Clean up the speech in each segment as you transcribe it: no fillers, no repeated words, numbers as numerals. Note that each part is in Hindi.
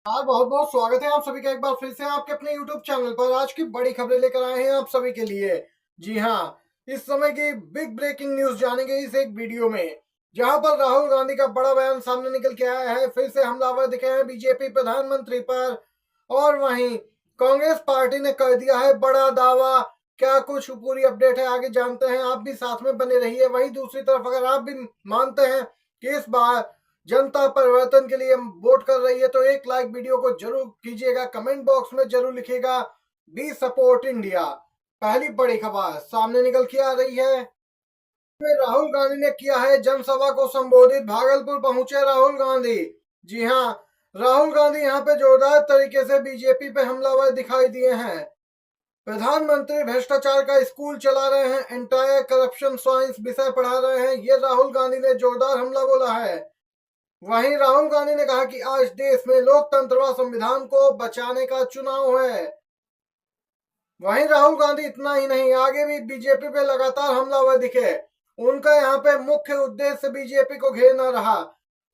यार बहुत बहुत स्वागत है आप सभी का एक बार फिर से आपके अपने YouTube चैनल पर। आज की बड़ी खबरें लेकर आए हैं आप सभी के लिए। जी हाँ, इस समय की बिग ब्रेकिंग न्यूज जानेंगे इस एक वीडियो में, जहां पर राहुल गांधी का बड़ा बयान सामने निकल के आया है। फिर से हमलावर दिखे हैं बीजेपी प्रधानमंत्री पर, और वहीं कांग्रेस पार्टी ने कर दिया है बड़ा दावा। क्या कुछ पूरी अपडेट है आगे जानते हैं, आप भी साथ में बने रहिए। वहीं दूसरी तरफ अगर आप भी मानते हैं कि इस बार जनता परिवर्तन के लिए वोट कर रही है तो एक लाइक वीडियो को जरूर कीजिएगा, कमेंट बॉक्स में जरूर लिखिएगा बी सपोर्ट इंडिया। पहली बड़ी खबर सामने निकल के आ रही है। राहुल गांधी ने किया है जनसभा को संबोधित, भागलपुर पहुंचे राहुल गांधी। जी हाँ, राहुल गांधी यहाँ पे जोरदार तरीके से बीजेपी पे हमलावर दिखाई दिए हैं। प्रधानमंत्री भ्रष्टाचार का स्कूल चला रहे हैं, एंटायर करप्शन साइंस विषय पढ़ा रहे हैं, ये राहुल गांधी ने जोरदार हमला बोला है। वहीं राहुल गांधी ने कहा कि आज देश में लोकतंत्र व संविधान को बचाने का चुनाव है। वहीं राहुल गांधी इतना ही नहीं, आगे भी बीजेपी पे लगातार हमलावर दिखे। उनका यहाँ पे मुख्य उद्देश्य बीजेपी को घेरना रहा।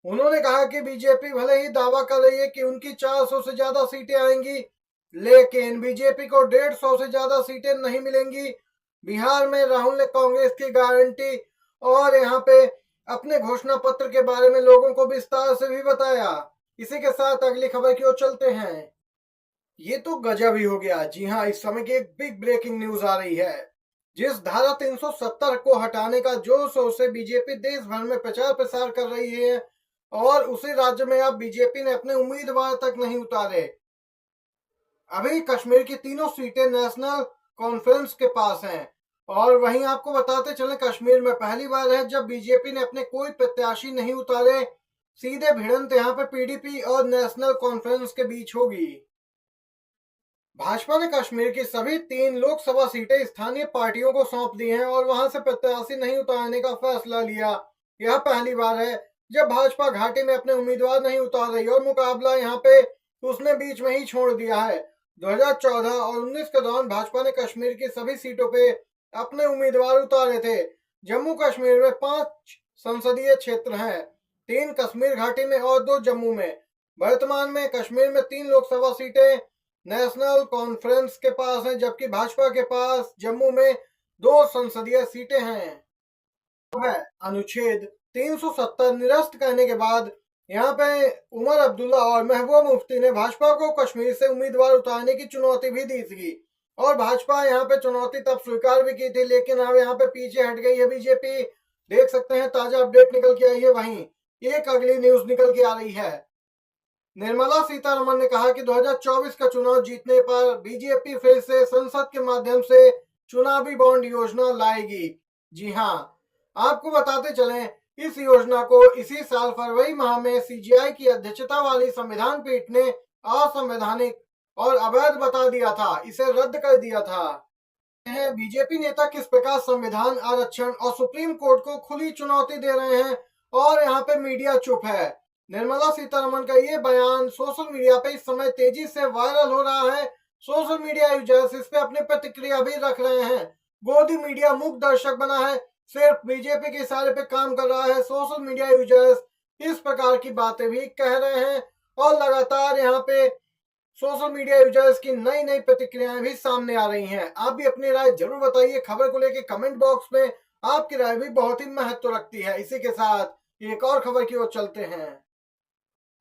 उन्होंने कहा कि बीजेपी भले ही दावा कर रही है कि उनकी 400 से ज्यादा सीटें आएंगी, लेकिन बीजेपी को 150 से ज्यादा सीटें नहीं मिलेंगी। बिहार में राहुल ने कांग्रेस की गारंटी और यहाँ पे अपने घोषणा पत्र के बारे में लोगों को विस्तार से भी बताया। इसी के साथ अगली खबर की ओर चलते हैं। ये तो गजब ही हो गया। जी हाँ, इस समय की एक बिग ब्रेकिंग न्यूज आ रही है। जिस धारा 370 को हटाने का जोर शोर से बीजेपी देश भर में प्रचार प्रसार कर रही है, और उसी राज्य में अब बीजेपी ने अपने उम्मीदवार तक नहीं उतारे। अभी कश्मीर की तीनों सीटें नेशनल कॉन्फ्रेंस के पास हैं। और वहीं आपको बताते चले, कश्मीर में पहली बार है जब बीजेपी ने अपने कोई प्रत्याशी नहीं उतारे। सीधे भिड़ंत यहाँ पे पीडीपी और नेशनल कॉन्फ्रेंस के बीच होगी। भाजपा ने कश्मीर की सभी 3 लोकसभा सीटें स्थानीय पार्टियों को सौंप दी हैं और वहां से प्रत्याशी नहीं उतारने का फैसला लिया। यह पहली बार है जब भाजपा घाटी में अपने उम्मीदवार नहीं उतार रही, और मुकाबला यहाँ पे उसने बीच में ही छोड़ दिया है। 2014 और 19 के दौरान भाजपा ने कश्मीर की सभी सीटों पे अपने उम्मीदवार उतारे थे। जम्मू कश्मीर में 5 संसदीय क्षेत्र हैं, 3 कश्मीर घाटी में और 2 जम्मू में। वर्तमान में कश्मीर में 3 लोकसभा सीटें नेशनल कॉन्फ्रेंस के पास हैं, जबकि भाजपा के पास जम्मू में 2 संसदीय सीटें हैं। अनुच्छेद 370 निरस्त करने के बाद यहाँ पे उमर अब्दुल्ला और महबूबा मुफ्ती ने भाजपा को कश्मीर से उम्मीदवार उतारने की चुनौती भी दी थी, और भाजपा यहाँ पे चुनौती तब स्वीकार भी की थी, लेकिन अब यहाँ पे पीछे हट गई है बीजेपी। देख सकते हैं ताजा अपडेट निकल के आई है। वहीं एक अगली न्यूज निकल के आ रही है। निर्मला सीतारमण ने कहा कि 2024 का चुनाव जीतने पर बीजेपी फिर से संसद के माध्यम से चुनावी बॉन्ड योजना लाएगी। जी हाँ, आपको बताते चलें, इस योजना को इसी साल फरवरी माह में सीजीआई की अध्यक्षता वाली संविधान पीठ ने असंवैधानिक और अवैध बता दिया था, इसे रद्द कर दिया था। बीजेपी नेता किस प्रकार संविधान, आरक्षण और सुप्रीम कोर्ट को खुली चुनौती दे रहे हैं, और यहाँ पे मीडिया चुप है। निर्मला सीतारमण का ये बयान सोशल मीडिया पे इस समय तेजी से वायरल हो रहा है। सोशल मीडिया यूजर्स इस पे अपनी प्रतिक्रिया भी रख रहे हैं। गोदी मीडिया मूक दर्शक बना है, सिर्फ बीजेपी के इशारे पे काम कर रहा है। सोशल मीडिया यूजर्स इस प्रकार की बातें भी कह रहे हैं, और लगातार यहाँ पे सोशल मीडिया यूजर्स की नई नई प्रतिक्रियाएं भी सामने आ रही हैं। आप भी अपनी राय जरूर बताइए खबर को लेकर कमेंट बॉक्स में। आपकी राय भी बहुत ही महत्व रखती है। इसी के साथ एक और खबर की ओर चलते हैं।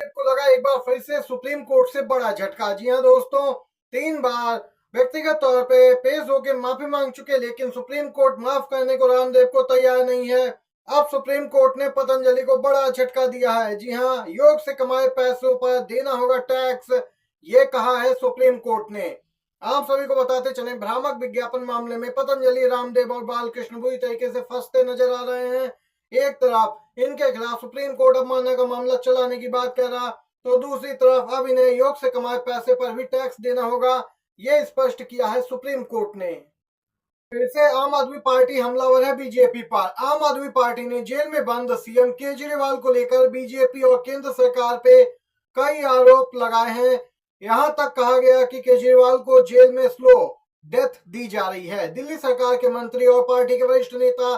को लगा एक बार फिर से सुप्रीम कोर्ट से बड़ा झटका। जी हाँ दोस्तों, 3 बार व्यक्तिगत तौर पे पेश होकर माफी मांग चुके, लेकिन सुप्रीम कोर्ट माफ करने को रामदेव को तैयार नहीं है। अब सुप्रीम कोर्ट ने पतंजलि को बड़ा झटका दिया है। जी हाँ, योग से कमाए पैसों पर देना होगा टैक्स, ये कहा है सुप्रीम कोर्ट ने। आप सभी को बताते चले, भ्रामक विज्ञापन मामले में पतंजलि, रामदेव और बालकृष्ण बुरी तरीके से फंसते नजर आ रहे हैं। एक तरफ इनके खिलाफ सुप्रीम कोर्ट अवमानना का मामला चलाने की बात कर रहा, तो दूसरी तरफ अब इन्हें योग से कमाए पैसे पर भी टैक्स देना होगा, ये स्पष्ट किया है सुप्रीम कोर्ट ने। फिर से आम आदमी पार्टी हमलावर है बीजेपी पर। आम आदमी पार्टी ने जेल में बंद सीएम केजरीवाल को लेकर बीजेपी और केंद्र सरकार पे कई आरोप लगाए हैं। यहां तक कहा गया कि केजरीवाल को जेल में स्लो डेथ दी जा रही है। दिल्ली सरकार के मंत्री और पार्टी के वरिष्ठ नेता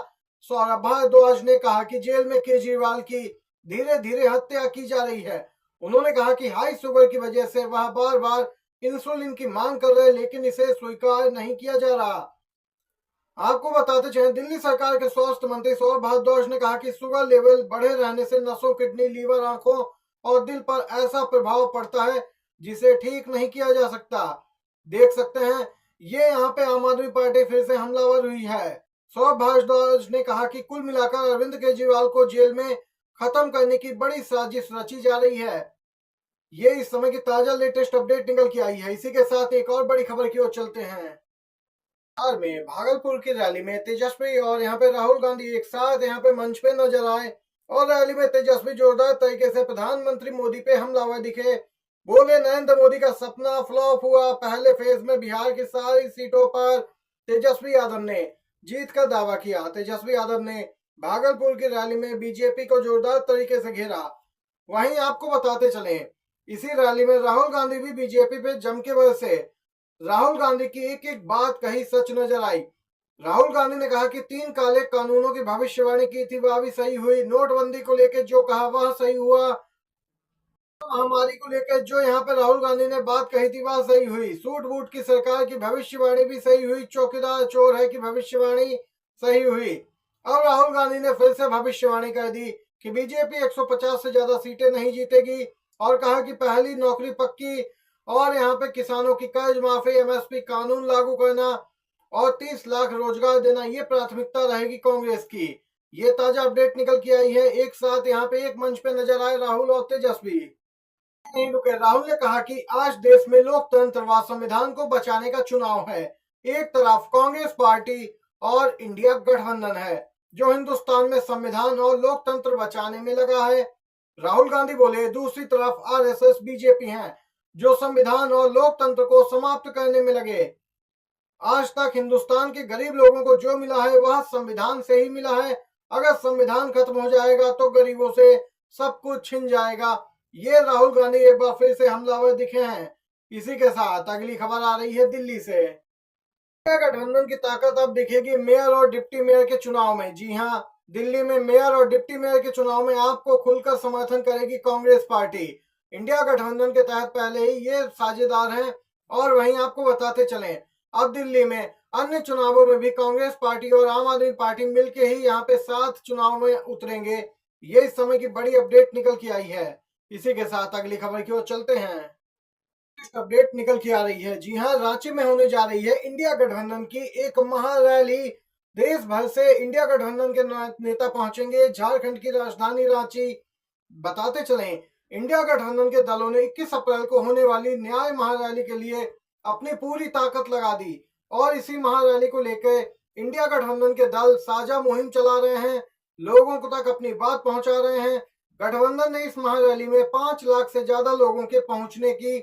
सौरभ भारद्वाज ने कहा कि जेल में केजरीवाल की धीरे धीरे हत्या की जा रही है, उन्होंने कहा कि हाई शुगर की वजह से वह बार बार इंसुलिन की मांग कर रहे, लेकिन इसे स्वीकार नहीं किया जा रहा। आपको बताते चलें, दिल्ली सरकार के स्वास्थ्य मंत्री सौरभ भारद्वाज ने कहा कि शुगर लेवल बढ़े रहने से नसों, किडनी, लीवर, आंखों और दिल पर ऐसा प्रभाव पड़ता है जिसे ठीक नहीं किया जा सकता। देख सकते हैं, ये यहाँ पे आम आदमी पार्टी फिर से हमलावर हुई है। सौरभ भारद्वाज ने कहा कि कुल मिलाकर अरविंद केजरीवाल को जेल में खत्म करने की बड़ी साजिश रची जा रही है। ये इस समय की ताजा लेटेस्ट अपडेट निकल के आई है। इसी के साथ एक और बड़ी खबर की ओर चलते हैं। बिहार में भागलपुर की रैली में तेजस्वी और यहाँ पे राहुल गांधी एक साथ यहाँ पे मंच पे नजर आए और रैली में तेजस्वी जोरदार तरीके से प्रधानमंत्री मोदी पे हमलावर दिखे। बोले नरेंद्र मोदी का सपना फ्लॉप हुआ। पहले फेज में बिहार की सारी सीटों पर तेजस्वी यादव ने जीत का दावा किया। तेजस्वी यादव ने भागलपुर की रैली में बीजेपी को जोरदार तरीके से घेरा। वहीं आपको बताते चले, इसी रैली में राहुल गांधी भी बीजेपी पे जम के बरसे। राहुल गांधी की एक एक बात कही सच नजर आई। राहुल गांधी ने कहा कि 3 काले कानूनों की भविष्यवाणी की थी, वह भी सही हुई। नोटबंदी को लेकर जो कहा वह सही हुआ। महामारी को लेकर जो यहाँ पे राहुल गांधी ने बात कही थी वह सही हुई। सूट बूट की सरकार की भविष्यवाणी भी सही हुई। चौकीदार चोर है की भविष्यवाणी सही हुई। अब राहुल गांधी ने फिर से भविष्यवाणी कर दी कि बीजेपी 150 से ज्यादा सीटें नहीं जीतेगी और कहा कि पहली नौकरी पक्की और यहाँ पे किसानों की कर्ज माफी, एमएसपी कानून लागू करना और 30 लाख रोजगार देना, ये प्राथमिकता रहेगी कांग्रेस की। ये ताजा अपडेट निकल के आई है। एक साथ यहाँ पे एक मंच पे नजर आए राहुल और तेजस्वी। नहीं रुके, राहुल ने कहा कि आज देश में लोकतंत्र व संविधान को बचाने का चुनाव है। एक तरफ कांग्रेस पार्टी और इंडिया गठबंधन है जो हिंदुस्तान में संविधान और लोकतंत्र बचाने में लगा है। राहुल गांधी बोले दूसरी तरफ आरएसएस बीजेपी है जो संविधान और लोकतंत्र को समाप्त करने में लगे। आज तक हिंदुस्तान के गरीब लोगों को जो मिला है वह संविधान से ही मिला है। अगर संविधान खत्म हो जाएगा तो गरीबों से सब कुछ छिन जाएगा। ये राहुल गांधी एक बार फिर से हमलावर दिखे हैं। इसी के साथ अगली खबर आ रही है दिल्ली से। गठबंधन की ताकत अब दिखेगी मेयर और डिप्टी मेयर के चुनाव में। जी हाँ, दिल्ली में मेयर और डिप्टी मेयर के चुनाव में आपको खुलकर समर्थन करेगी कांग्रेस पार्टी। इंडिया गठबंधन के तहत पहले ही ये साझेदार हैं। और वहीं आपको बताते चलें, अब दिल्ली में अन्य चुनावों में भी कांग्रेस पार्टी और आम आदमी पार्टी मिलके ही यहाँ पे साथ चुनाव में उतरेंगे। ये इस समय की बड़ी अपडेट निकल के आई है। इसी के साथ अगली खबर की ओर चलते हैं। अपडेट निकल के आ रही है। जी हां, रांची में होने जा रही है इंडिया गठबंधन की एक महारैली। देश भर से इंडिया गठबंधन के नेता पहुंचेंगे झारखंड की राजधानी रांची। बताते चलें, इंडिया गठबंधन के दलों ने 21 अप्रैल को होने वाली न्याय महारैली के लिए अपनी पूरी ताकत लगा दी और इसी महारैली को लेकर इंडिया गठबंधन के दल साझा मुहिम चला रहे हैं, लोगों को तक अपनी बात पहुंचा रहे हैं। गठबंधन ने इस महारैली में 5 लाख से ज्यादा लोगों के पहुंचने की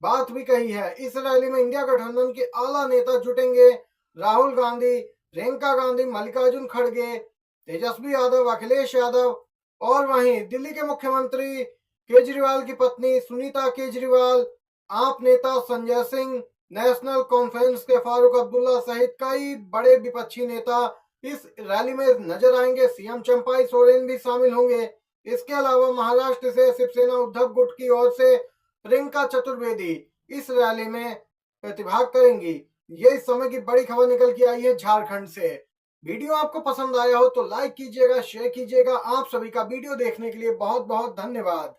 बात भी कही है। इस रैली में इंडिया गठबंधन के आला नेता जुटेंगे। राहुल गांधी, प्रियंका गांधी, मल्लिकार्जुन खड़गे, तेजस्वी यादव, अखिलेश यादव और वहीं दिल्ली के मुख्यमंत्री केजरीवाल की पत्नी सुनीता केजरीवाल, आप नेता संजय सिंह, नेशनल कॉन्फ्रेंस के फारूक अब्दुल्ला सहित कई बड़े विपक्षी नेता इस रैली में नजर आएंगे। सीएम चंपाई सोरेन भी शामिल होंगे। इसके अलावा महाराष्ट्र से शिवसेना उद्धव गुट की ओर से प्रियंका चतुर्वेदी इस रैली में प्रतिभाग करेंगी। ये इस समय की बड़ी खबर निकल के आई है झारखंड से। वीडियो आपको पसंद आया हो तो लाइक कीजिएगा, शेयर कीजिएगा। आप सभी का वीडियो देखने के लिए बहुत बहुत धन्यवाद।